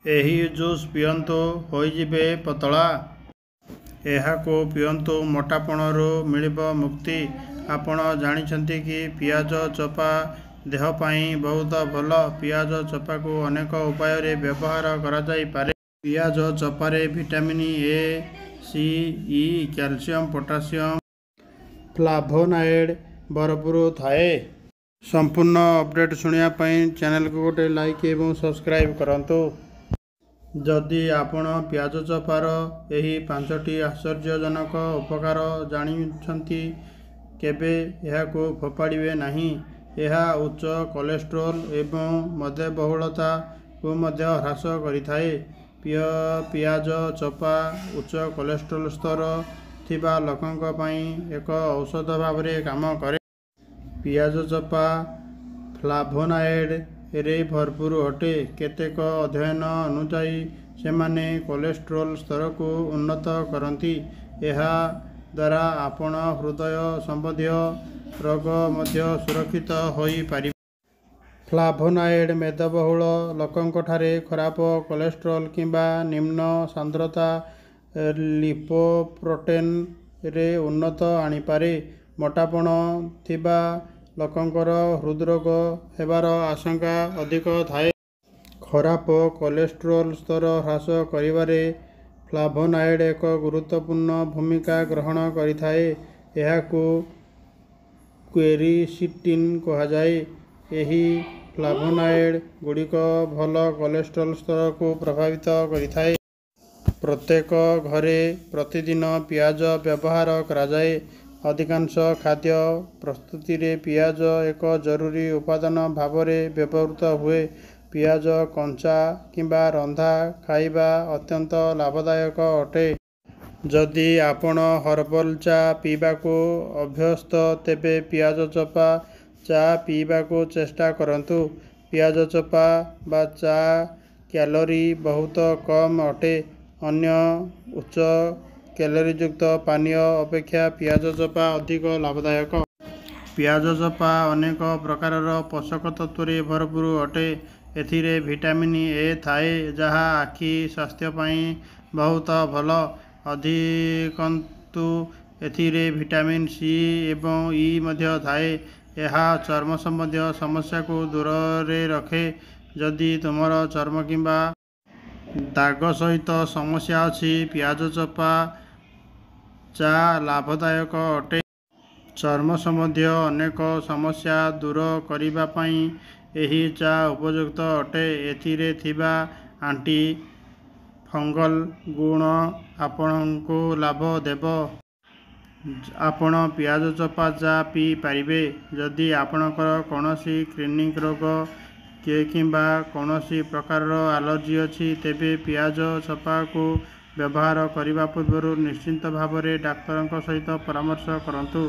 ଏହି ଜୁସ୍ ପିଅନ୍ତୁ ହୋଇଯିବେ ପତଳା। ଏହାକୁ ପିଅନ୍ତୁ ମୋଟାପଣରୁ ମିଳିବ ମୁକ୍ତି। ଆପଣ ଜାଣିଛନ୍ତି କି ପିଆଜ ଚୋପା ଦେହ ପାଇଁ ବହୁତ ଭଲ। ପିଆଜ ଚୋପାକୁ ଅନେକ ଉପାୟରେ ବ୍ୟବହାର କରାଯାଇପାରେ। ପିଆଜ ଚୋପାରେ vitamin A, C, E, calcium, potassium, flavonoid ଭରପୁର ଥାଏ। ସମ୍ପୂର୍ଣ୍ଣ ଅପଡେଟ୍ ଶୁଣିବା ପାଇଁ ଚ୍ୟାନେଲକୁ ଗୋଟେ ଲାଇକ୍ ଏବଂ ସବସ୍କ୍ରାଇବ୍ କରନ୍ତୁ। ଯଦି ଆପଣ ପିଆଜ ଚୋପାର ଏହି 5ଟି ଆଶ୍ଚର୍ଯ୍ୟଜନକ ଉପକାର ଜାଣିଛନ୍ତି, କେବେ ଏହାକୁ ଫୋପାଡ଼ିବେ ନାହିଁ। ଏହା ଉଚ୍ଚ କୋଲେଷ୍ଟ୍ରଲ୍ ଏବଂ ମେଦବହୁଳତାକୁ ମଧ୍ୟ ହ୍ରାସ କରିଥାଏ। ପିଆଜ ଚୋପା ଉଚ୍ଚ କୋଲେଷ୍ଟ୍ରଲ୍ ସ୍ତର ଥିବା ଲୋକଙ୍କ ପାଇଁ ଏକ ଔଷଧ ଭାବରେ କାମ କରେ। ପିଆଜ ଚୋପା ଫ୍ଲାଭୋନାଏଡ୍ରେ ଭରପୁର ଅଟେ। କେତେକ ଅଧ୍ୟୟନ ଅନୁଯାୟୀ ସେମାନେ କୋଲେଷ୍ଟ୍ରଲ୍ ସ୍ତରକୁ ଉନ୍ନତ କରନ୍ତି। ଏହା ଦ୍ୱାରା ଆପଣ ହୃଦୟ ସମ୍ବନ୍ଧୀୟ ରୋଗ ମଧ୍ୟ ସୁରକ୍ଷିତ ହୋଇପାରିବେ। ଫ୍ଲାଭୋନାଏଡ୍ ମେଦବହୁଳ ଲୋକଙ୍କଠାରେ ଖରାପ କୋଲେଷ୍ଟ୍ରଲ୍ କିମ୍ବା ନିମ୍ନ ସାନ୍ଦ୍ରତା ଲିପୋପ୍ରୋଟିନ୍ରେ ଉନ୍ନତି ଆଣିପାରେ। ମୋଟାପଣ ଥିବା ଲୋକଙ୍କର ହୃଦ୍ରୋଗ ହେବାର ଆଶଙ୍କା ଅଧିକ ଥାଏ। ଖରାପ କୋଲେଷ୍ଟ୍ରଲ୍ ସ୍ତର ହ୍ରାସ କରିବାରେ ଫ୍ଲାଭୋନାଏଡ୍ ଏକ ଗୁରୁତ୍ୱପୂର୍ଣ୍ଣ ଭୂମିକା ଗ୍ରହଣ କରିଥାଏ। ଏହାକୁ କ୍ୱେରିସିଟିନ୍ କୁହାଯାଏ। ଏହି ଫ୍ଲାଭୋନାଏଡ୍ ଗୁଡ଼ିକ ଭଲ କୋଲେଷ୍ଟ୍ରଲ୍ ସ୍ତରକୁ ପ୍ରଭାବିତ କରିଥାଏ। ପ୍ରତ୍ୟେକ ଘରେ ପ୍ରତିଦିନ ପିଆଜ ବ୍ୟବହାର କରାଯାଏ। ଅଧିକାଂଶ ଖାଦ୍ୟ ପ୍ରସ୍ତୁତିରେ ପିଆଜ ଏକ ଜରୁରୀ ଉପାଦାନ ଭାବରେ ବ୍ୟବହୃତ ହୁଏ। ପିଆଜ କଞ୍ଚା କିମ୍ବା ରନ୍ଧା ଖାଇବା ଅତ୍ୟନ୍ତ ଲାଭଦାୟକ ଅଟେ। ଯଦି ଆପଣ ହର୍ବାଲ୍ ଚା ପିଇବାକୁ ଅଭ୍ୟସ୍ତ, ତେବେ ପିଆଜ ଚୋପା ଚା ପିଇବାକୁ ଚେଷ୍ଟା କରନ୍ତୁ। ପିଆଜ ଚୋପା ବା ଚା କ୍ୟାଲୋରି ବହୁତ କମ୍ ଅଟେ। ଅନ୍ୟ ଉଚ୍ଚ କ୍ୟାଲୋରିଯୁକ୍ତ ପାନୀୟ ଅପେକ୍ଷା ପିଆଜ ଚୋପା ଅଧିକ ଲାଭଦାୟକ। ପିଆଜ ଚୋପା ଅନେକ ପ୍ରକାରର ପୋଷକ ତତ୍ତ୍ୱରେ ଭରପୁର ଅଟେ। ଏଥିରେ ଭିଟାମିନ୍ ଏ ଥାଏ, ଯାହା ଆଖି ସ୍ୱାସ୍ଥ୍ୟ ପାଇଁ ବହୁତ ଭଲ। ଅଧିକନ୍ତୁ ଏଥିରେ ଭିଟାମିନ୍ ସି ଏବଂ ଇ ମଧ୍ୟ ଥାଏ। ଏହା ଚର୍ମ ସମ୍ବନ୍ଧୀୟ ସମସ୍ୟାକୁ ଦୂରରେ ରଖେ। ଯଦି ତୁମର ଚର୍ମ କିମ୍ବା ଦାଗ ସହିତ ସମସ୍ୟା ଅଛି, ପିଆଜ ଚୋପା ଚା ଲାଭଦାୟକ ଅଟେ। ଚର୍ମ ସମ୍ବନ୍ଧୀୟ ଅନେକ ସମସ୍ୟା ଦୂର କରିବା ପାଇଁ ଏହି ଚା ଉପଯୁକ୍ତ ଅଟେ। ଏଥିରେ ଥିବା ଆଣ୍ଟି ଫଙ୍ଗଲ୍ ଗୁଣ ଆପଣଙ୍କୁ ଲାଭ ଦେବ। ଆପଣ ପିଆଜ ଚୋପା ଚା ପିଇ ପାରିବେ। ଯଦି ଆପଣଙ୍କର କୌଣସି କ୍ରନିକ୍ ରୋଗ କିମ୍ବା କୌଣସି ପ୍ରକାରର ଆଲର୍ଜି ଅଛି, ତେବେ ପିଆଜ ଚୋପାକୁ ବ୍ୟବହାର କରିବା ପୂର୍ବରୁ ନିଶ୍ଚିତ ଭାବରେ ଡାକ୍ତରଙ୍କ ସହିତ ପରାମର୍ଶ କରନ୍ତୁ।